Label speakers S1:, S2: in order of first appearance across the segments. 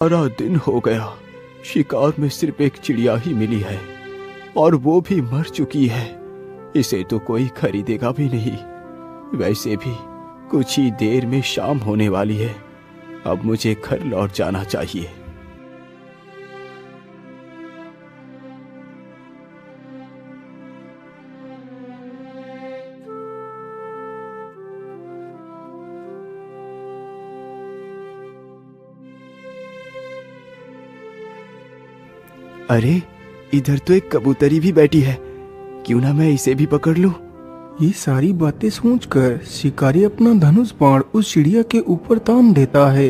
S1: सारा दिन हो गया, शिकार में सिर्फ एक चिड़िया ही मिली है और वो भी मर चुकी है। इसे तो कोई खरीदेगा भी नहीं। वैसे भी कुछ ही देर में शाम होने वाली है। अब मुझे घर लौट जाना चाहिए। अरे, इधर तो एक कबूतरी भी बैठी है। क्यों ना मैं इसे भी पकड़ लूं?
S2: ये सारी बातें सोचकर शिकारी अपना धनुष बाण उस चिड़िया के ऊपर तान देता है।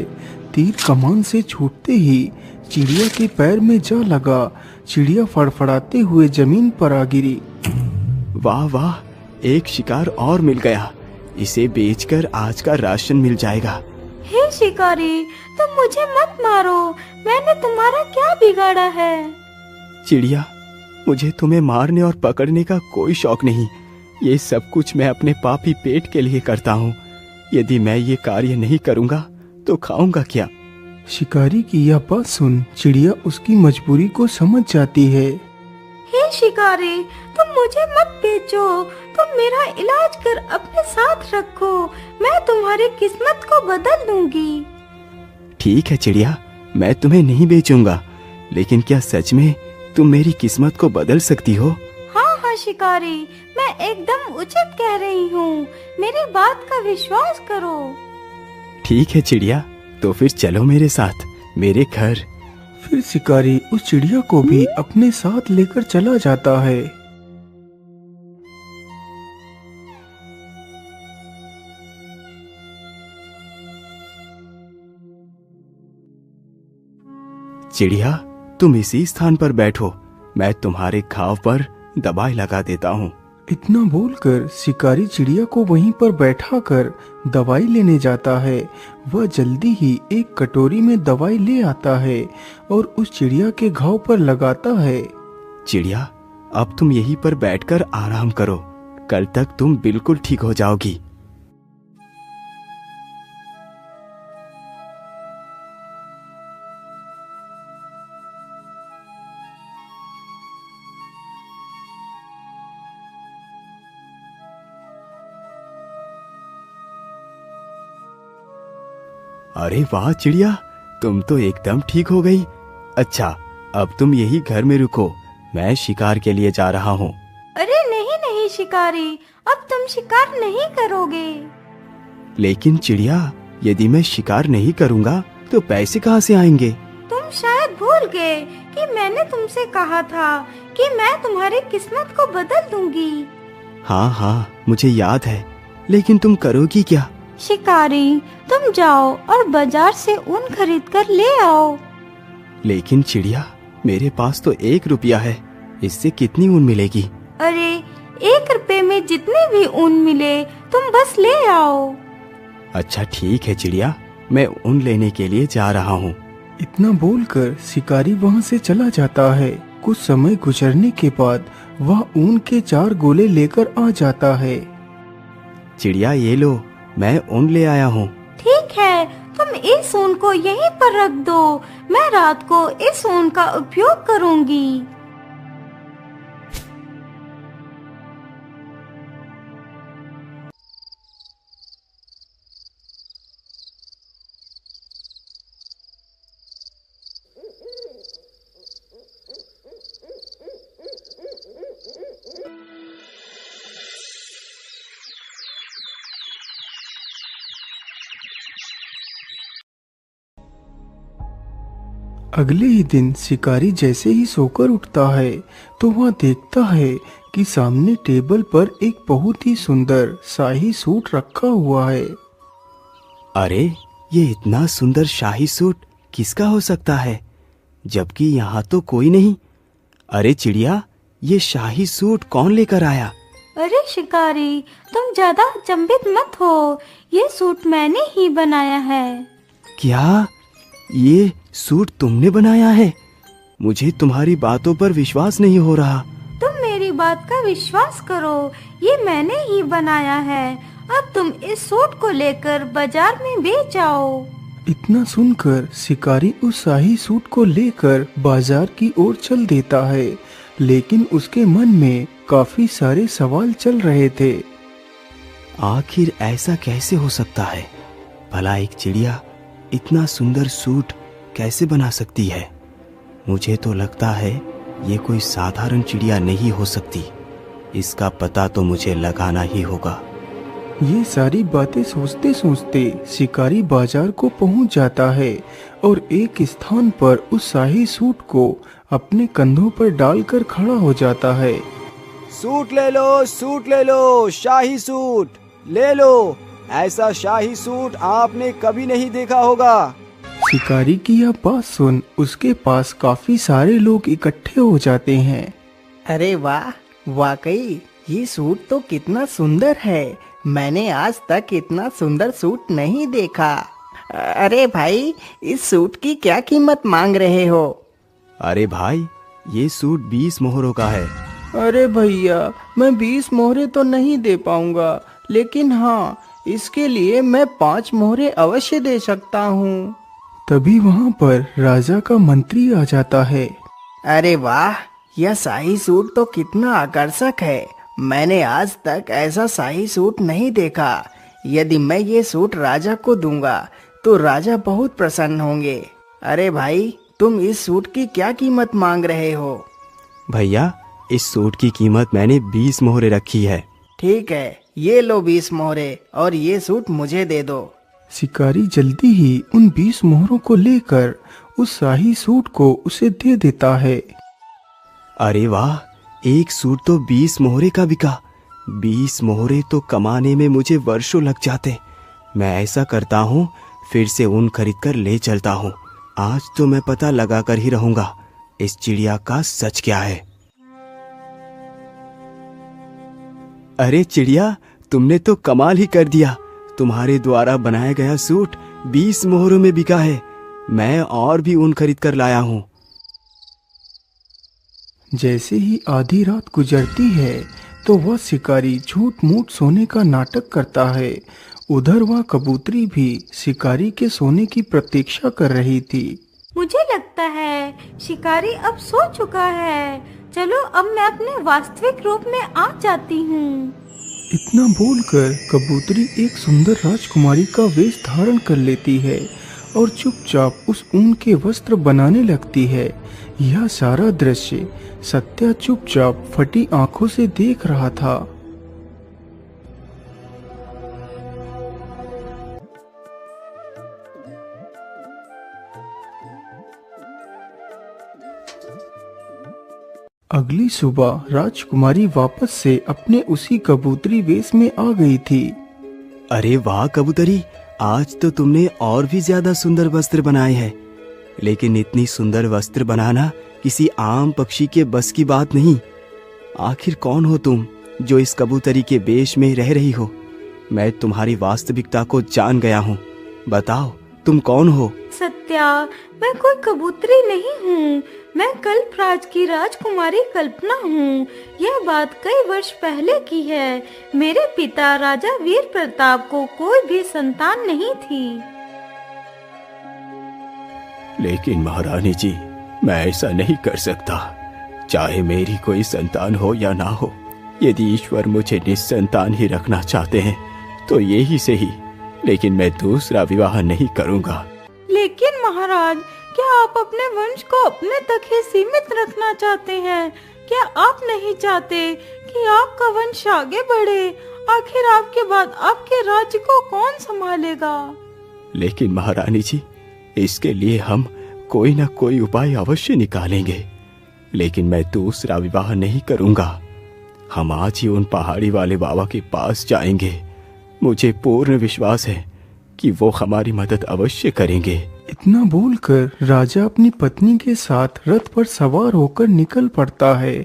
S2: तीर कमान से छूटते ही चिड़िया के पैर में जा लगा। चिड़िया फड़फड़ाते हुए जमीन पर आ गिरी।
S1: वाह वाह, एक शिकार और मिल गया। इसे बेचकर आज का राशन मिल जाएगा।
S3: हे शिकारी, तुम मुझे मत मारो। मैंने तुम्हारा क्या बिगाड़ा है?
S1: चिड़िया, मुझे तुम्हें मारने और पकड़ने का कोई शौक नहीं। ये सब कुछ मैं अपने पापी पेट के लिए करता हूँ। यदि मैं ये कार्य नहीं करूँगा तो खाऊंगा क्या?
S2: शिकारी की यह बात सुन चिड़िया उसकी मजबूरी को समझ जाती है।
S3: हे शिकारी, तुम मुझे मत बेचो। तुम मेरा इलाज कर अपने साथ रखो। मैं तुम्हारी किस्मत को बदल दूंगी।
S1: ठीक है चिड़िया, मैं तुम्हें नहीं बेचूंगा। लेकिन क्या सच में तुम मेरी किस्मत को बदल सकती हो?
S3: हाँ हाँ शिकारी, मैं एकदम उचित कह रही हूँ। मेरी बात का विश्वास करो।
S1: ठीक है चिड़िया, तो फिर चलो मेरे साथ मेरे घर।
S2: फिर शिकारी उस चिड़िया को भी अपने साथ लेकर चला जाता है।
S1: चिड़िया, तुम इसी स्थान पर बैठो। मैं तुम्हारे घाव पर दवाई लगा देता हूँ।
S2: इतना बोलकर शिकारी चिड़िया को वहीं पर बैठाकर दवाई लेने जाता है। वह जल्दी ही एक कटोरी में दवाई ले आता है और उस चिड़िया के घाव पर लगाता है।
S1: चिड़िया, अब तुम यहीं पर बैठकर आराम करो। कल तक तुम बिल्कुल ठीक हो जाओगी। अरे वाह चिड़िया, तुम तो एकदम ठीक हो गई। अच्छा, अब तुम यही घर में रुको। मैं शिकार के लिए जा रहा हूँ।
S3: अरे नहीं नहीं शिकारी, अब तुम शिकार नहीं करोगे।
S1: लेकिन चिड़िया, यदि मैं शिकार नहीं करूँगा तो पैसे कहाँ से आएंगे?
S3: तुम शायद भूल गए कि मैंने तुमसे कहा था कि मैं तुम्हारी किस्मत को बदल दूंगी।
S1: हाँ हाँ, मुझे याद है। लेकिन तुम करोगी क्या?
S3: शिकारी, तुम जाओ और बाजार से ऊन खरीद कर ले आओ।
S1: लेकिन चिड़िया, मेरे पास तो 1 रुपया है। इससे कितनी ऊन मिलेगी?
S3: अरे, 1 रुपए में जितने भी ऊन मिले तुम बस ले आओ।
S1: अच्छा ठीक है चिड़िया, मैं ऊन लेने के लिए जा रहा हूँ।
S2: इतना बोलकर शिकारी वहाँ से चला जाता है। कुछ समय गुजरने के बाद वह ऊन के 4 गोले लेकर आ जाता है।
S1: चिड़िया, ये लो, मैं ऊन ले आया हूँ।
S3: ठीक है, तुम इस ऊन को यहीं पर रख दो। मैं रात को इस ऊन का उपयोग करूँगी।
S2: अगले ही दिन शिकारी जैसे ही सोकर उठता है तो वह देखता है कि सामने टेबल पर एक बहुत ही सुंदर शाही सूट रखा हुआ है।
S1: अरे, ये इतना सुंदर शाही सूट किसका हो सकता है, जबकि यहाँ तो कोई नहीं। अरे चिड़िया, ये शाही सूट कौन लेकर आया?
S3: अरे शिकारी, तुम ज्यादा अचंभित मत हो। ये सूट मैंने ही बनाया है।
S1: क्या ये सूट तुमने बनाया है? मुझे तुम्हारी बातों पर विश्वास नहीं हो रहा।
S3: तुम मेरी बात का विश्वास करो, ये मैंने ही बनाया है। अब तुम इस सूट को लेकर बाजार में बेच आओ।
S2: इतना सुनकर शिकारी उस शाही सूट को लेकर बाजार की ओर चल देता है, लेकिन उसके मन में काफी सारे सवाल चल रहे थे।
S1: आखिर ऐसा कैसे हो सकता है? भला एक चिड़िया इतना सुंदर सूट कैसे बना सकती है? मुझे तो लगता है ये कोई साधारण चिड़िया नहीं हो सकती। इसका पता तो मुझे लगाना ही होगा।
S2: ये सारी बातें सोचते सोचते शिकारी बाजार को पहुंच जाता है और एक स्थान पर उस शाही सूट को अपने कंधों पर डालकर खड़ा हो जाता है।
S1: सूट ले लो, शाही सूट ले लो। ऐसा शाही सूट आपने कभी नहीं देखा होगा।
S2: शिकारी की यह बात सुन उसके पास काफी सारे लोग इकट्ठे हो जाते हैं।
S4: अरे वाह, वाकई ये सूट तो कितना सुंदर है। मैंने आज तक इतना सुंदर सूट नहीं देखा। अरे भाई, इस सूट की क्या कीमत मांग रहे हो?
S1: अरे भाई, ये सूट 20 मोहरों का है।
S2: अरे भैया, मैं 20 मोहरे तो नहीं दे पाऊंगा, लेकिन हाँ, इसके लिए मैं 5 मोहरे अवश्य दे सकता हूँ। तभी वहाँ पर राजा का मंत्री आ जाता है।
S4: अरे वाह, यह शाही सूट तो कितना आकर्षक है। मैंने आज तक ऐसा शाही सूट नहीं देखा। यदि मैं ये सूट राजा को दूंगा तो राजा बहुत प्रसन्न होंगे। अरे भाई, तुम इस सूट की क्या कीमत मांग रहे हो?
S1: भैया, इस सूट की कीमत मैंने 20 मोहरे रखी है।
S4: ठीक है, ये लो 20 मोहरे और ये सूट मुझे दे दो।
S2: शिकारी जल्दी ही उन 20 मोहरों को लेकर उस शाही सूट को उसे दे देता है।
S1: अरे वाह, एक सूट तो 20 मोहरे का बिका। 20 मोहरे तो कमाने में मुझे वर्षों लग जाते। मैं ऐसा करता हूँ, फिर से ऊन खरीद कर ले चलता हूँ। आज तो मैं पता लगा कर ही रहूंगा इस चिड़िया का सच क्या है। अरे चिड़िया, तुमने तो कमाल ही कर दिया। तुम्हारे द्वारा बनाया गया सूट 20 मोहरों में बिका है। मैं और भी ऊन खरीद कर लाया हूँ।
S2: जैसे ही आधी रात गुजरती है तो वह शिकारी झूठ मूठ सोने का नाटक करता है। उधर वह कबूतरी भी शिकारी के सोने की प्रतीक्षा कर रही थी।
S3: मुझे लगता है शिकारी अब सो चुका है। चलो अब मैं अपने वास्तविक रूप में आ जाती हूँ।
S2: इतना बोलकर कबूतरी एक सुंदर राजकुमारी का वेश धारण कर लेती है और चुपचाप उस ऊन के वस्त्र बनाने लगती है। यह सारा दृश्य सत्या चुपचाप फटी आंखों से देख रहा था। अगली सुबह राजकुमारी वापस से अपने उसी कबूतरी वेश में आ गई थी।
S1: अरे वाह कबूतरी, आज तो तुमने और भी ज्यादा सुंदर वस्त्र बनाए हैं। लेकिन इतनी सुंदर वस्त्र बनाना किसी आम पक्षी के बस की बात नहीं। आखिर कौन हो तुम जो इस कबूतरी के वेश में रह रही हो? मैं तुम्हारी वास्तविकता को जान गया हूँ। बताओ, तुम कौन हो?
S3: सत्या, मैं कोई कबूतरी नहीं हूँ। मैं कल्पराज की राजकुमारी कल्पना हूँ। यह बात कई वर्ष पहले की है। मेरे पिता राजा वीर प्रताप को कोई भी संतान नहीं थी।
S1: लेकिन महारानी जी, मैं ऐसा नहीं कर सकता। चाहे मेरी कोई संतान हो या ना हो, यदि ईश्वर मुझे निस्संतान ही रखना चाहते हैं तो यही सही। लेकिन मैं दूसरा विवाह नहीं करूँगा।
S3: लेकिन महाराज, क्या आप अपने वंश को अपने तक ही सीमित रखना चाहते हैं? क्या आप नहीं चाहते कि आपका वंश आगे बढ़े? आखिर आपके बाद आपके राज्य को कौन संभालेगा?
S1: लेकिन महारानी जी, इसके लिए हम कोई न कोई उपाय अवश्य निकालेंगे। लेकिन मैं दूसरा विवाह नहीं करूंगा। हम आज ही उन पहाड़ी वाले बाबा के पास जाएंगे। मुझे पूर्ण विश्वास है कि वो हमारी मदद अवश्य करेंगे।
S2: इतना बोलकर राजा अपनी पत्नी के साथ रथ पर सवार होकर निकल पड़ता है।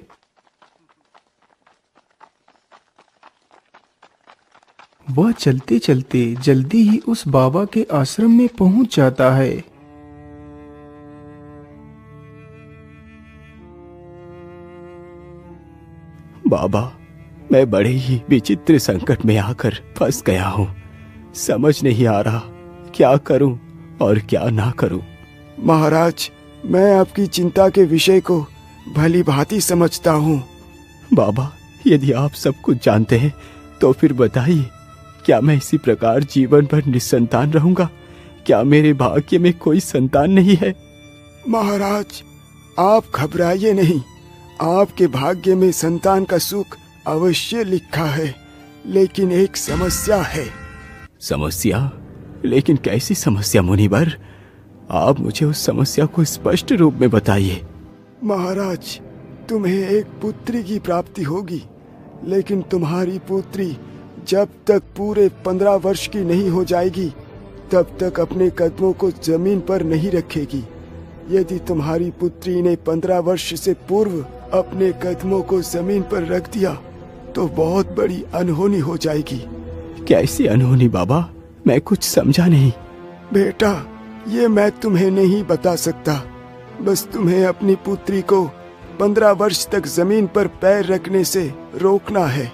S2: वह चलते चलते जल्दी ही उस बाबा के आश्रम में पहुंच जाता है।
S1: बाबा, मैं बड़े ही विचित्र संकट में आकर फंस गया हूँ। समझ नहीं आ रहा क्या करूं और क्या ना करूं।
S5: महाराज, मैं आपकी चिंता के विषय को भली भांति समझता हूँ।
S1: बाबा, यदि आप सब कुछ जानते हैं तो फिर बताइए, क्या मैं इसी प्रकार जीवन भर निसंतान रहूंगा? क्या मेरे भाग्य में कोई संतान नहीं है?
S5: महाराज, आप घबराइए नहीं। आपके भाग्य में संतान का सुख अवश्य लिखा है, लेकिन एक समस्या है।
S1: समस्या? लेकिन कैसी समस्या मुनिवर? आप मुझे उस समस्या को स्पष्ट रूप में बताइए।
S5: महाराज, तुम्हें एक पुत्री की प्राप्ति होगी, लेकिन तुम्हारी पुत्री जब तक पूरे 15 वर्ष की नहीं हो जाएगी तब तक अपने कदमों को जमीन पर नहीं रखेगी। यदि तुम्हारी पुत्री ने 15 वर्ष से पूर्व अपने कदमों को जमीन पर रख दिया तो बहुत बड़ी अनहोनी हो जाएगी।
S1: कैसी अनहोनी बाबा? मैं कुछ समझा नहीं।
S5: बेटा, ये मैं तुम्हें नहीं बता सकता। बस तुम्हें अपनी पुत्री को 15 वर्ष तक जमीन पर पैर रखने से रोकना है।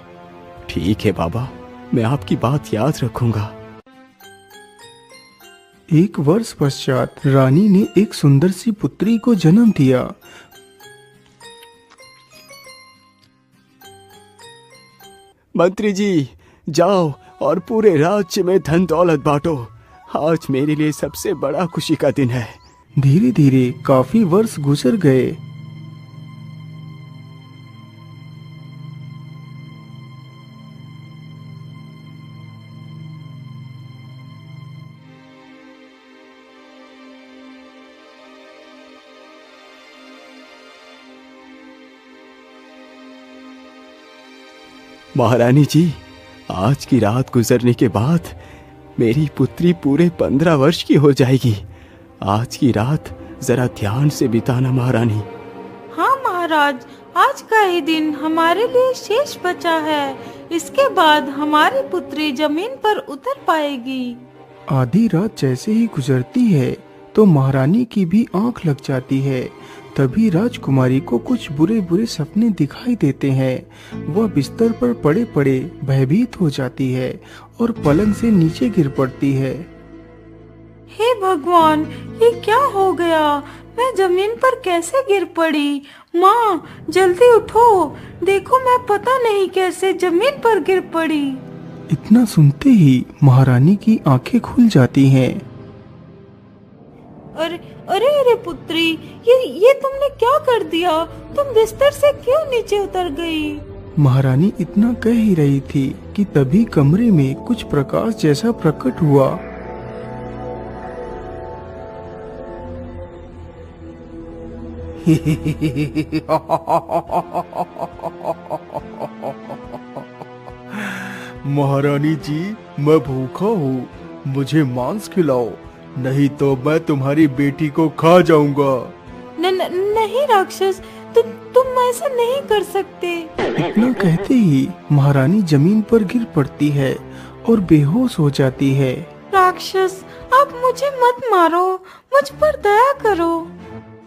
S1: ठीक है बाबा, मैं आपकी बात याद रखूंगा।
S2: एक वर्ष पश्चात रानी ने एक सुंदर सी पुत्री को जन्म दिया।
S1: मंत्री जी, जाओ और पूरे राज्य में धन दौलत बांटो। आज मेरे लिए सबसे बड़ा खुशी का दिन है।
S2: धीरे धीरे काफी वर्ष गुजर गए।
S1: महारानी जी, आज की रात गुजरने के बाद मेरी पुत्री पूरे 15 वर्ष की हो जाएगी। आज की रात जरा ध्यान से बिताना महारानी।
S3: हाँ महाराज, आज का ही दिन हमारे लिए शेष बचा है। इसके बाद हमारी पुत्री जमीन पर उतर पाएगी।
S2: आधी रात जैसे ही गुजरती है तो महारानी की भी आंख लग जाती है। तभी राजकुमारी को कुछ बुरे बुरे सपने दिखाई देते हैं। वह बिस्तर पर पड़े पड़े भयभीत हो जाती है और पलंग से नीचे गिर पड़ती है।
S3: हे भगवान, ये क्या हो गया? मैं जमीन पर कैसे गिर पड़ी? माँ, जल्दी उठो, देखो मैं पता नहीं कैसे जमीन पर गिर पड़ी।
S2: इतना सुनते ही महारानी की आंखें खुल जाती हैं।
S3: अरे अरे अरे पुत्री, ये तुमने क्या कर दिया? तुम बिस्तर से क्यों नीचे उतर गई?
S2: महारानी इतना कह ही रही थी कि तभी कमरे में कुछ प्रकाश जैसा प्रकट हुआ। महारानी जी, मैं भूखा हूँ, मुझे मांस खिलाओ, नहीं तो मैं तुम्हारी बेटी को खा जाऊंगा।
S3: नहीं राक्षस, तुम ऐसा नहीं कर सकते।
S2: इतना कहते ही महारानी जमीन पर गिर पड़ती है और बेहोश हो जाती है।
S3: राक्षस, आप मुझे मत मारो, मुझ पर दया करो।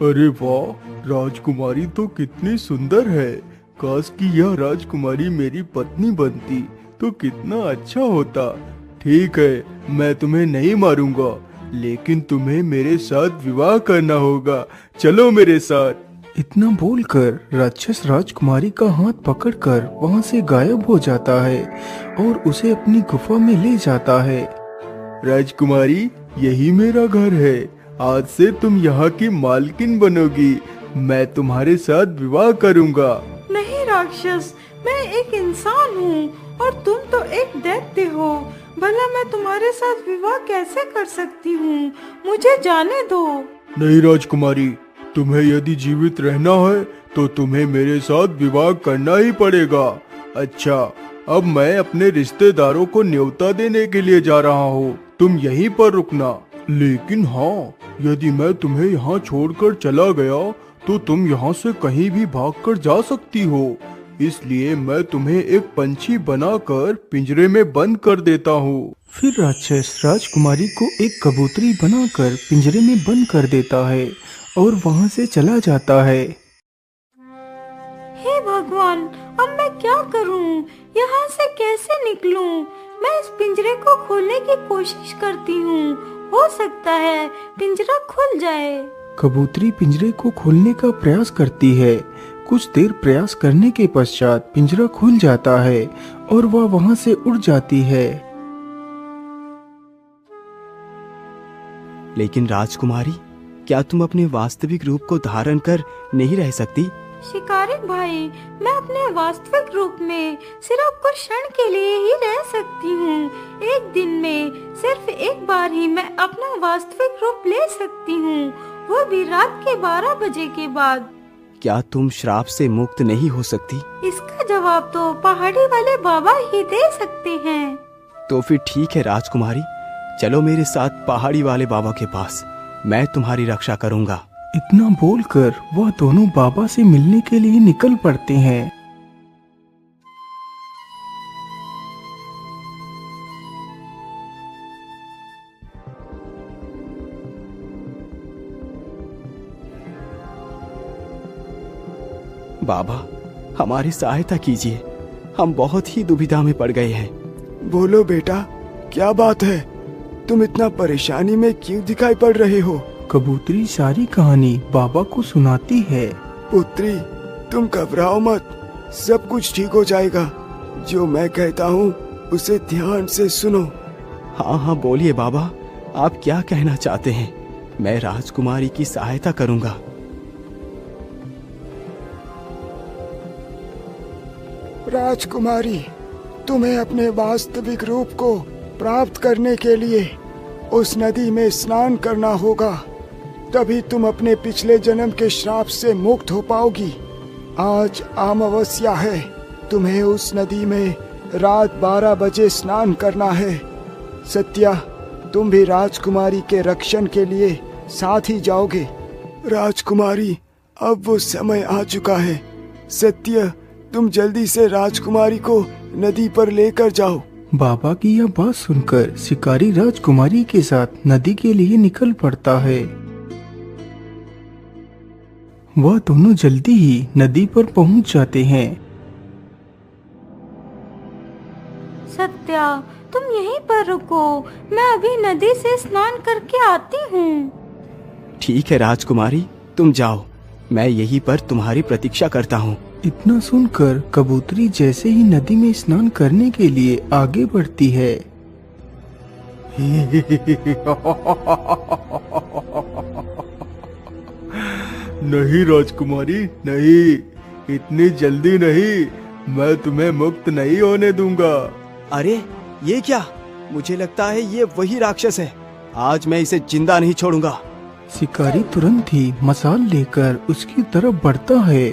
S2: अरे वाह, राजकुमारी तो कितनी सुंदर है। काश कि यह राजकुमारी मेरी पत्नी बनती तो कितना अच्छा होता। ठीक है, मैं तुम्हें नहीं मारूंगा, लेकिन तुम्हें मेरे साथ विवाह करना होगा। चलो मेरे साथ। इतना बोलकर राक्षस राजकुमारी का हाथ पकड़कर वहां से गायब हो जाता है और उसे अपनी गुफा में ले जाता है। राजकुमारी, यही मेरा घर है। आज से तुम यहाँ की मालकिन बनोगी। मैं तुम्हारे साथ विवाह करूँगा।
S3: नहीं राक्षस, मैं एक इंसान हूँ और तुम तो एक दैत्य हो। भला मैं तुम्हारे साथ विवाह कैसे कर सकती हूँ? मुझे जाने दो।
S2: नहीं राजकुमारी, तुम्हें यदि जीवित रहना है तो तुम्हें मेरे साथ विवाह करना ही पड़ेगा। अच्छा, अब मैं अपने रिश्तेदारों को न्योता देने के लिए जा रहा हूँ, तुम यहीं पर रुकना। लेकिन हाँ, यदि मैं तुम्हें यहाँ छोड़कर चला गया तो तुम यहाँ से कहीं भी भागकर जा सकती हो। इसलिए मैं तुम्हें एक पंछी बनाकर पिंजरे में बंद कर देता हूँ। फिर राक्षस राजकुमारी को एक कबूतरी बनाकर पिंजरे में बंद कर देता है और वहाँ से चला जाता है।
S3: हे भगवान, अब मैं क्या करूं? यहाँ से कैसे निकलूं? मैं इस पिंजरे को खोलने की कोशिश करती हूँ। हो सकता है पिंजरा खुल जाए।
S2: कबूतरी पिंजरे को खोलने का प्रयास करती है। कुछ देर प्रयास करने के पश्चात पिंजरा खुल जाता है और वह वहां से उड़ जाती है।
S1: लेकिन राजकुमारी, क्या तुम अपने वास्तविक रूप को धारण कर नहीं रह सकती?
S3: शिकारी भाई, मैं अपने वास्तविक रूप में सिर्फ कुछ क्षण के लिए ही रह सकती हूँ। एक दिन में सिर्फ एक बार ही मैं अपना वास्तविक रूप ले सकती हूँ, वो भी रात के 12 बजे के बाद।
S1: क्या तुम श्राप से मुक्त नहीं हो सकती?
S3: इसका जवाब तो पहाड़ी वाले बाबा ही दे सकते हैं।
S1: तो फिर ठीक है राजकुमारी, चलो मेरे साथ पहाड़ी वाले बाबा के पास, मैं तुम्हारी रक्षा करूंगा।
S2: इतना बोलकर वह दोनों बाबा से मिलने के लिए निकल पड़ते हैं।
S1: बाबा, हमारी सहायता कीजिए, हम बहुत ही दुविधा में पड़ गए हैं।
S5: बोलो बेटा, क्या बात है? तुम इतना परेशानी में क्यों दिखाई पड़ रहे हो?
S2: कबूतरी सारी कहानी बाबा को सुनाती है।
S5: पुत्री, तुम घबराओ मत, सब कुछ ठीक हो जाएगा। जो मैं कहता हूँ उसे ध्यान से सुनो।
S1: हाँ हाँ बोलिए बाबा, आप क्या कहना चाहते हैं? मैं राजकुमारी की सहायता करूंगा।
S5: राजकुमारी, तुम्हें अपने वास्तविक रूप को प्राप्त करने के लिए उस नदी में स्नान करना होगा, तभी तुम अपने पिछले जन्म के श्राप से मुक्त हो पाओगी। आज अमावस्या है, तुम्हें उस नदी में रात 12 बजे स्नान करना है। सत्या, तुम भी राजकुमारी के रक्षण के लिए साथ ही जाओगे। राजकुमारी, अब वो समय आ चुका है। सत्य, तुम जल्दी से राजकुमारी को नदी पर लेकर जाओ।
S2: बाबा की यह बात सुनकर शिकारी राजकुमारी के साथ नदी के लिए निकल पड़ता है। वह दोनों जल्दी ही नदी पर पहुंच जाते हैं।
S3: सत्या, तुम यहीं पर रुको, मैं अभी नदी से स्नान करके आती हूँ।
S1: ठीक है राजकुमारी, तुम जाओ, मैं यहीं पर तुम्हारी प्रतीक्षा करता हूँ।
S2: इतना सुनकर कबूतरी जैसे ही नदी में स्नान करने के लिए आगे बढ़ती है। नहीं राजकुमारी, नहीं, इतनी जल्दी नहीं, मैं तुम्हें मुक्त नहीं होने दूंगा।
S1: अरे ये क्या? मुझे लगता है ये वही राक्षस है, आज मैं इसे जिंदा नहीं छोड़ूंगा।
S2: शिकारी तुरंत ही मसाल लेकर उसकी तरफ बढ़ता है।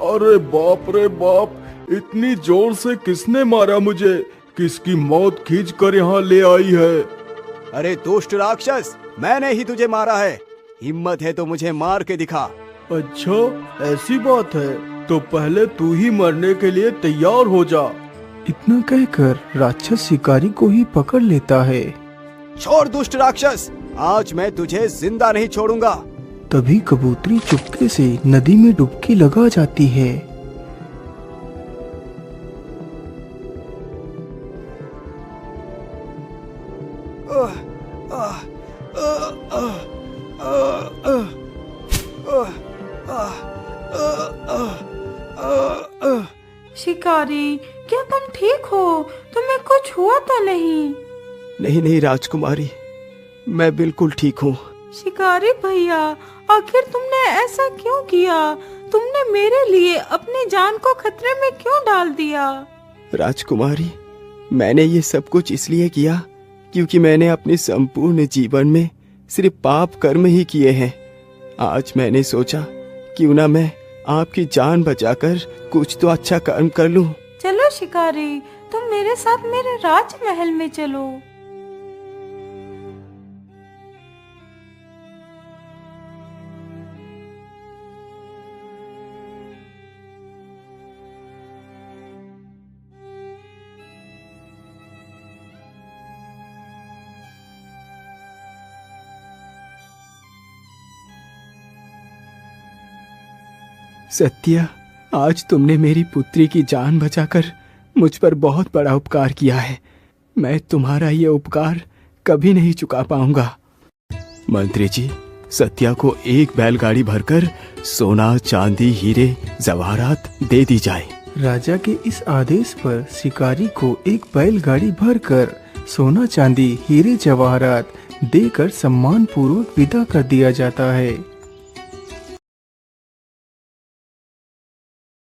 S2: अरे बाप रे बाप, इतनी जोर से किसने मारा मुझे? किसकी मौत खींच कर यहाँ ले आई है?
S1: अरे दुष्ट राक्षस, मैंने ही तुझे मारा है। हिम्मत है तो मुझे मार के दिखा।
S2: अच्छा, ऐसी बात है तो पहले तू ही मरने के लिए तैयार हो जा। इतना कहकर राक्षस शिकारी को ही पकड़ लेता है।
S1: छोड़ दुष्ट राक्षस, आज मैं तुझे जिंदा नहीं छोड़ूंगा।
S2: तभी कबूतरी चुपके से नदी में डुबकी लगा जाती है।
S3: शिकारी, क्या तुम ठीक हो? तुम्हें कुछ हुआ तो नहीं?
S1: नहीं नहीं राजकुमारी, मैं बिल्कुल ठीक हूँ।
S3: शिकारी भैया, आखिर तुमने ऐसा क्यों किया? तुमने मेरे लिए अपनी जान को खतरे में क्यों डाल दिया?
S1: राजकुमारी, मैंने ये सब कुछ इसलिए किया क्योंकि मैंने अपने संपूर्ण जीवन में सिर्फ पाप कर्म ही किए हैं। आज मैंने सोचा क्यों ना मैं आपकी जान बचाकर कुछ तो अच्छा कर्म कर लूं।
S3: चलो शिकारी, तुम मेरे साथ मेरे राजमहल में चलो।
S1: सत्या, आज तुमने मेरी पुत्री की जान बचाकर मुझ पर बहुत बड़ा उपकार किया है। मैं तुम्हारा ये उपकार कभी नहीं चुका पाऊंगा। मंत्री जी, सत्या को एक बैलगाड़ी भरकर सोना, चांदी, हीरे, जवाहरात दे दी जाए।
S2: राजा के इस आदेश पर शिकारी को एक बैलगाड़ी भरकर सोना, चांदी, हीरे, जवाहरात देकर सम्मान पूर्वक विदा कर दिया जाता है।